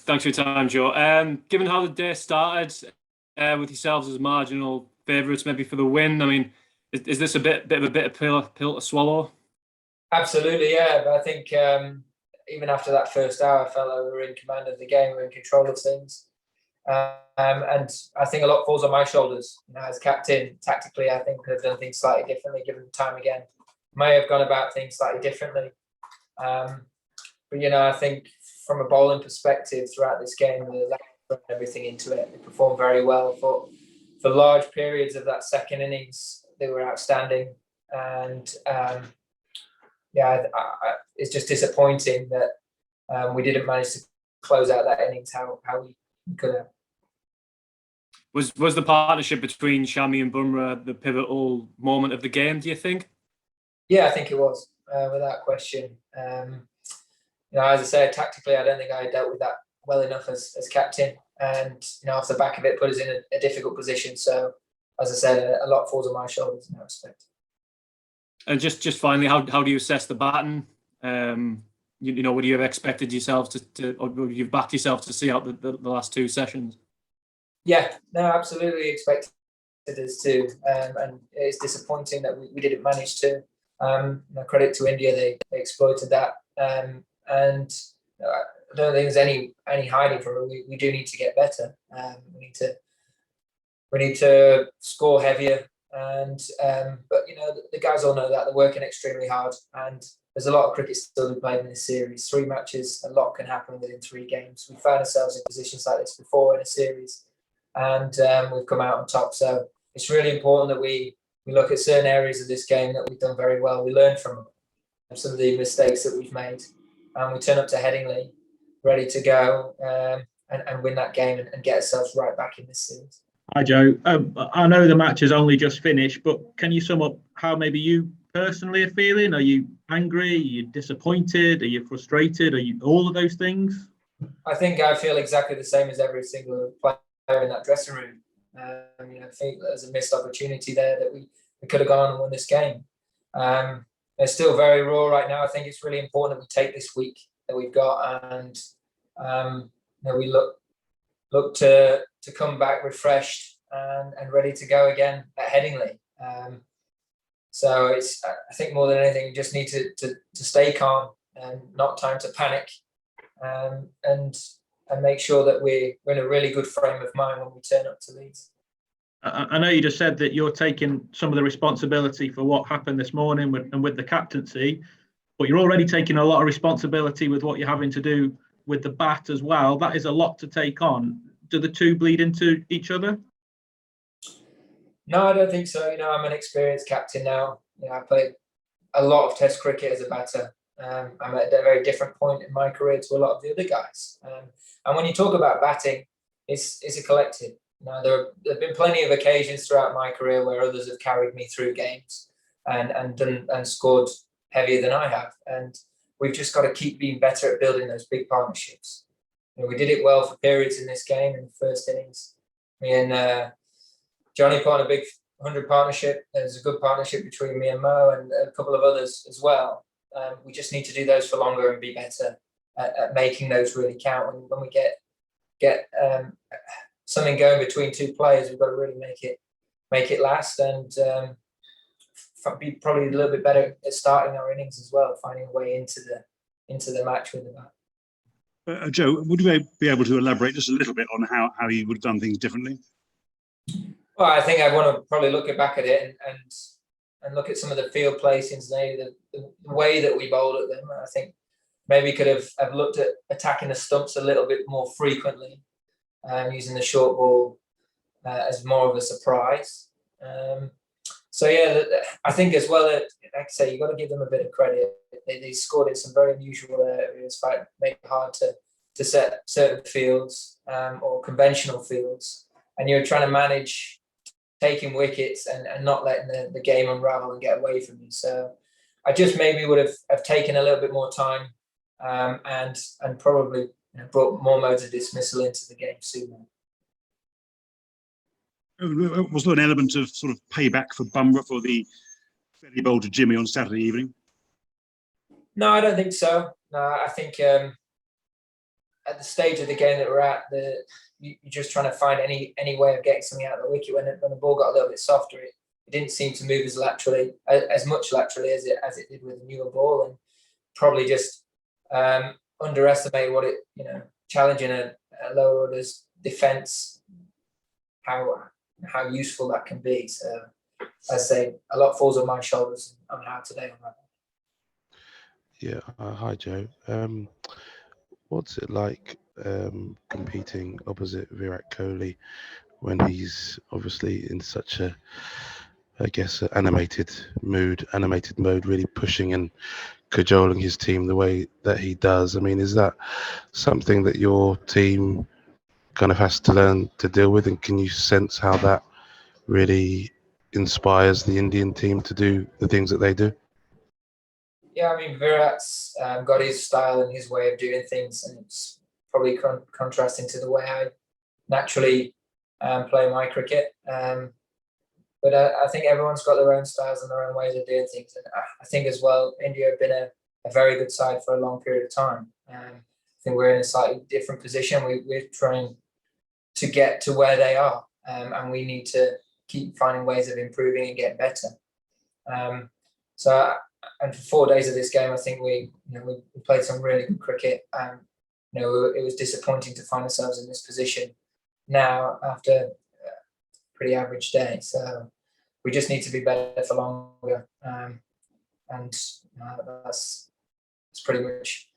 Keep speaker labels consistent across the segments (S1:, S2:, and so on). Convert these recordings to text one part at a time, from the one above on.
S1: Thanks for your time, Joe. Given how the day started, with yourselves as marginal favourites, maybe for the win, I mean, is this a bit of a bitter pill to swallow?
S2: Absolutely, yeah. But I think even after that first hour, I felt like we were in command of the game, we were in control of things. And I think a lot falls on my shoulders. As captain, tactically, I think I've done things slightly differently given the time again. May have gone about things slightly differently. But I think from a bowling perspective throughout this game, the lads put everything into it. They performed very well for large periods of that second innings. They were outstanding, and it's just disappointing that we didn't manage to close out that innings how we could have.
S1: Was the partnership between Shami and Bumrah the pivotal moment of the game, do you think?
S2: Yeah, I think it was, without question. As I said, tactically, I don't think I dealt with that well enough as captain. And, off the back of it, put us in a difficult position. So, as I said, a lot falls on my shoulders in that respect.
S1: And just finally, how do you assess the batting? Would you have expected yourselves or would you have backed yourself to see out the last two sessions?
S2: Yeah, no, absolutely expected us to. And it's disappointing that we didn't manage to. Credit to India, they exploited that. And I don't think there's any hiding from it. We do need to get better. We need to score heavier. But the guys all know that they're working extremely hard, and there's a lot of cricket still to be played in this series. 3 matches, a lot can happen within 3 games. We found ourselves in positions like this before in a series, and we've come out on top. So it's really important that we look at certain areas of this game that we've done very well. We learn from some of the mistakes that we've made, and we turn up to Headingley ready to go and win that game and get ourselves right back in this series.
S3: Hi, Joe. I know the match has only just finished, but can you sum up how maybe you personally are feeling? Are you angry? Are you disappointed? Are you frustrated? Are you all of those things?
S2: I think I feel exactly the same as every single player in that dressing room. I think there's a missed opportunity there that we could have gone and won this game. They're still very raw right now. I think it's really important that we take this week that we've got and we look to come back refreshed and ready to go again at Headingley. So it's, I think more than anything, we just need to stay calm and not time to panic, and make sure that we're in a really good frame of mind when we turn up to Leeds.
S3: I know you just said that you're taking some of the responsibility for what happened this morning with the captaincy, but you're already taking a lot of responsibility with what you're having to do with the bat as well. That is a lot to take on. Do the two bleed into each other?
S2: No, I don't think so. I'm an experienced captain now. I played a lot of Test cricket as a batter. I'm at a very different point in my career to a lot of the other guys. And when you talk about batting, it's a collective. There have been plenty of occasions throughout my career where others have carried me through games and scored heavier than I have. And we've just got to keep being better at building those big partnerships. We did it well for periods in this game in the first innings. Me and Johnny put on a big 100 partnership. There's a good partnership between me and Mo and a couple of others as well. We just need to do those for longer and be better at making those really count. And when we get something going between two players, we've got to really make it last and be probably a little bit better at starting our innings as well, finding a way into the match with the bat.
S4: Joe, would you be able to elaborate just a little bit on how you would have done things differently?
S2: Well, I think I want to probably look back at it and look at some of the field placings, the way that we bowled at them. I think maybe could have looked at attacking the stumps a little bit more frequently, using the short ball as more of a surprise. So yeah, I think as well, like I say, you've got to give them a bit of credit. They scored in some very unusual areas, made it hard to set certain fields or conventional fields, and you're trying to manage taking wickets and not letting the game unravel and get away from you. So I just maybe would have taken a little bit more time and probably brought more modes of dismissal into the game sooner.
S4: Was there an element of sort of payback for Bumrah for the fairly bowled to Jimmy on Saturday evening?
S2: No, I don't think so. No, I think at the stage of the game that we're at, you're just trying to find any way of getting something out of the wicket. When the ball got a little bit softer, it didn't seem to move as much laterally as it did with the newer ball, and probably just underestimated what it, challenging a lower orders defence, how useful that can be. So I say a lot falls on my shoulders on how today on that.
S5: Yeah, hi Joe. What's it like competing opposite Virat Kohli when he's obviously in such a, I guess, animated mode, really pushing and cajoling his team the way that he does? I mean, is that something that your team kind of has to learn to deal with, and can you sense how that really inspires the Indian team to do the things that they do?
S2: Yeah, I mean, Virat's got his style and his way of doing things, and it's probably contrasting to the way I naturally play my cricket. But I think everyone's got their own styles and their own ways of doing things. And I think as well, India have been a very good side for a long period of time. I think we're in a slightly different position. We're trying to get to where they are, and we need to keep finding ways of improving and getting better. And for 4 days of this game, I think we played some really good cricket. It was disappointing to find ourselves in this position now after a pretty average day. So we just need to be better for longer. And that's pretty much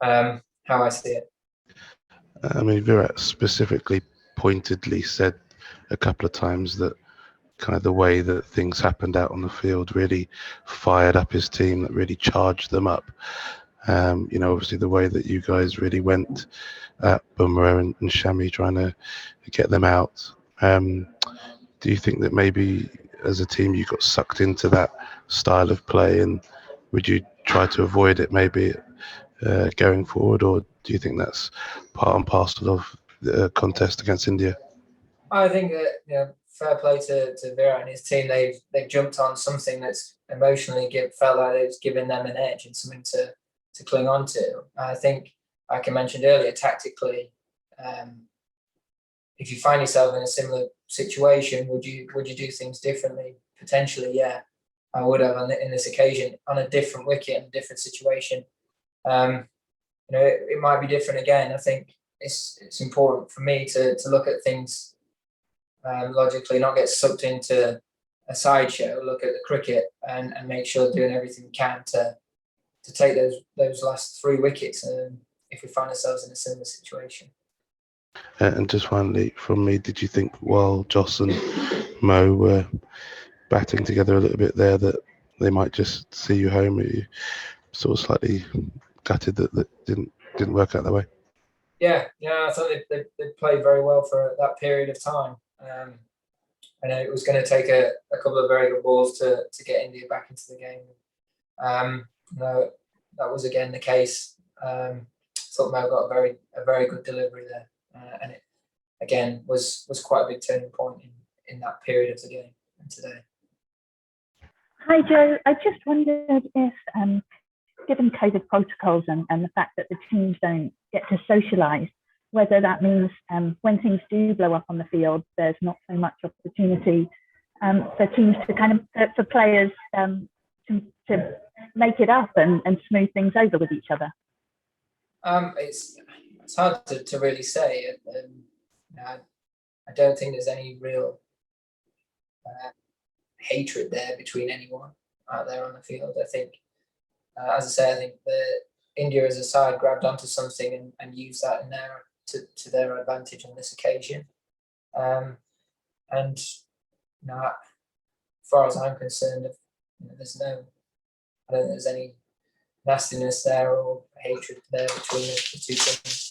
S2: how I see it.
S5: I mean, Virat specifically pointedly said a couple of times that kind of the way that things happened out on the field really fired up his team, that really charged them up. Obviously the way that you guys really went at Bumrah and Shami trying to get them out. Do you think that maybe as a team you got sucked into that style of play, and would you try to avoid it maybe going forward, or do you think that's part and parcel of the contest against India?
S2: I think that fair play to Virat and his team. They've jumped on something that's emotionally felt like it's given them an edge and something to cling on to. I think, like I mentioned earlier, tactically, if you find yourself in a similar situation, would you do things differently? Potentially, yeah, I would have in this occasion on a different wicket and a different situation. It might be different again. I think it's important for me to look at things logically, not get sucked into a sideshow. Look at the cricket and make sure doing everything we can to take those last 3 wickets. If we find ourselves in a similar situation.
S5: And just finally from me, did you think while Joss and Mo were batting together a little bit there that they might just see you home? Are you sort of slightly gutted that didn't work out that way?
S2: Yeah, I thought they played very well for that period of time. I know it was going to take a couple of very good balls to get India back into the game. No, that was again the case. Thought Mo got a very good delivery there, and it again was quite a big turning point in that period of the game and today.
S6: Hi Joe, I just wondered if, given COVID protocols and the fact that the teams don't get to socialise, whether that means when things do blow up on the field, there's not so much opportunity for teams to for players to make it up and smooth things over with each other.
S2: It's hard to really say. I don't think there's any real hatred there between anyone out there on the field. I think, as I say, I think India as a side grabbed onto something and used that to their advantage on this occasion. And as far as I'm concerned, I don't think there's any nastiness there or hatred there between the two teams.